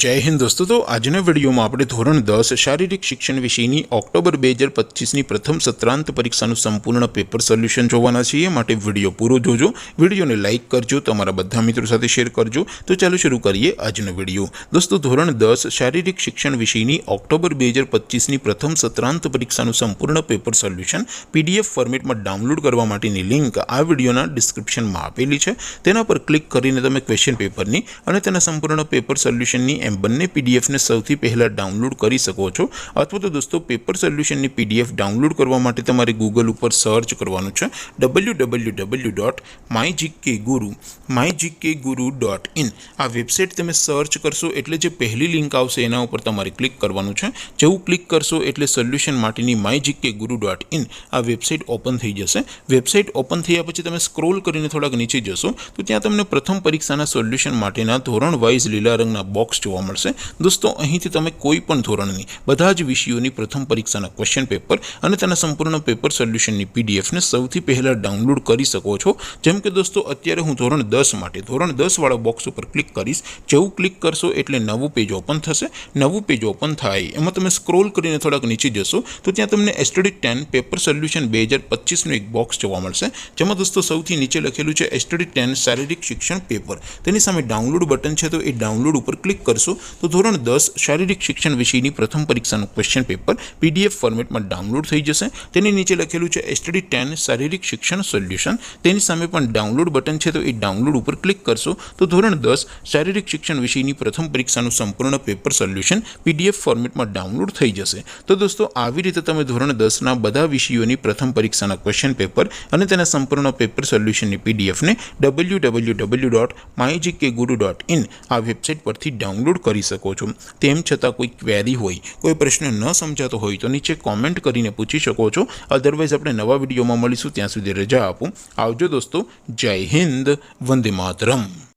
जय हिंद दोस्तों। तो आजना वीडियो में આપણે ધોરણ 10 શારીરિક શિક્ષણ વિષયની ઓક્ટોબર 2025ની પ્રથમ સત્રાંત પરીક્ષાનું સંપૂર્ણ પેપર સોલ્યુશન જોવાના છીએ। માટે વિડિયો પૂરો જોજો, વિડિયોને લાઈક કરજો, તમારા બધા મિત્રો સાથે શેર કરજો। તો ચાલો શરૂ કરીએ આજનો વિડિયો। દોસ્તો ધોરણ 10 શારીરિક શિક્ષણ વિષયની ઓક્ટોબર 2025ની પ્રથમ સત્રાંત પરીક્ષાનું સંપૂર્ણ પેપર સોલ્યુશન પીડીએફ ફોર્મેટમાં ડાઉનલોડ કરવા માટેની લિંક આ વિડિયોના ડિસ્ક્રિપ્શનમાં આપેલી છે। તેના પર ક્લિક કરીને તમે ક્વેશ્ચન પેપરની અને તેના સંપૂર્ણ પેપર સોલ્યુશનની બંને પીડીએફ ને સૌથી પહેલા ડાઉનલોડ કરી શકો છો। અથવા તો દોસ્તો પેપર સોલ્યુશનની પીડીએફ ડાઉનલોડ કરવા માટે તમારે ગૂગલ ઉપર સર્ચ કરવાનું છે www.mygkguru.in। આ વેબસાઇટ તમે સર્ચ કરશો એટલે જે પહેલી લિંક આવશે એના ઉપર તમારે ક્લિક કરવાનું છે। જેવું ક્લિક કરશો એટલે સોલ્યુશન માટેની mygkguru.in આ વેબસાઇટ ઓપન થઈ જશે। વેબસાઇટ ઓપન થયા પછી તમે સ્ક્રોલ કરીને થોડાક નીચે જશો તો ત્યાં તમને પ્રથમ પરીક્ષાના સોલ્યુશન માટેના ધોરણ વાઇઝ લીલા રંગના બોક્સ જોવા મળશે। दोस्तों અહીંથી તમે કોઈ પણ ધોરણની બધા જ વિષયોની પ્રથમ પરીક્ષાના ક્વેશ્ચન પેપર અને તેના સંપૂર્ણ પેપર સોલ્યુશનની પીડીએફ ને સૌથી પહેલા ડાઉનલોડ કરી શકો છો। જેમ કે દોસ્તો અત્યારે હું ધોરણ 10 માટે ધોરણ 10 વાળા બોક્સ ઉપર ક્લિક કરીશ। જેવું ક્લિક કરશો એટલે નવું પેજ ઓપન થશે। નવું પેજ ઓપન થાય એમાં તમે સ્ક્રોલ કરીને થોડાક નીચે જશો તો ત્યાં તમને એસટીડી 10 પેપર સોલ્યુશન 2025 નું એક બોક્સ જોવા મળશે। જેમાં દોસ્તો સૌથી નીચે લખેલું છે એસટીડી 10 શારીરિક શિક્ષણ પેપર। તેની સામે ડાઉનલોડ બટન છે તો એ ડાઉનલોડ ઉપર ક્લિક કરશો तो ધોરણ 10 શારીરિક શિક્ષણ વિષયની પ્રથમ પરીક્ષાનું ક્વેશ્ચન પેપર પીડીએફ ફોર્મેટમાં ડાઉનલોડ થઈ જશે। તેની નીચે લખેલું છે એસટીડી 10 શારીરિક શિક્ષણ સોલ્યુશન। તેની સામે પણ ડાઉનલોડ બટન છે તો એ ડાઉનલોડ ઉપર ક્લિક કરશો તો ધોરણ 10 શારીરિક શિક્ષણ વિષયની પ્રથમ પરીક્ષાનું સંપૂર્ણ પેપર સોલ્યુશન પીડીએફ ફોર્મેટમાં ડાઉનલોડ થઈ જશે। તો દોસ્તો આવી રીતે તમે ધોરણ 10ના બધા વિષયોની પ્રથમ પરીક્ષાના ક્વેશ્ચન પેપર અને તેના સંપૂર્ણ પેપર સોલ્યુશનની પીડીએફ ને www.mygkguru.in આ વેબસાઇટ પરથી ડાઉનલોડ કરી શકો છો। તેમ છતાં કોઈ ક્વેરી હોય, કોઈ પ્રશ્ન ન સમજાતો હોય તો નીચે કોમેન્ટ કરીને પૂછી શકો છો। અધરવાઇઝ આપણે નવા વિડીયોમાં મળીશું, ત્યાં સુધી રજા આપો। આવજો દોસ્તો। જય હિન્દ, વંદે માતરમ।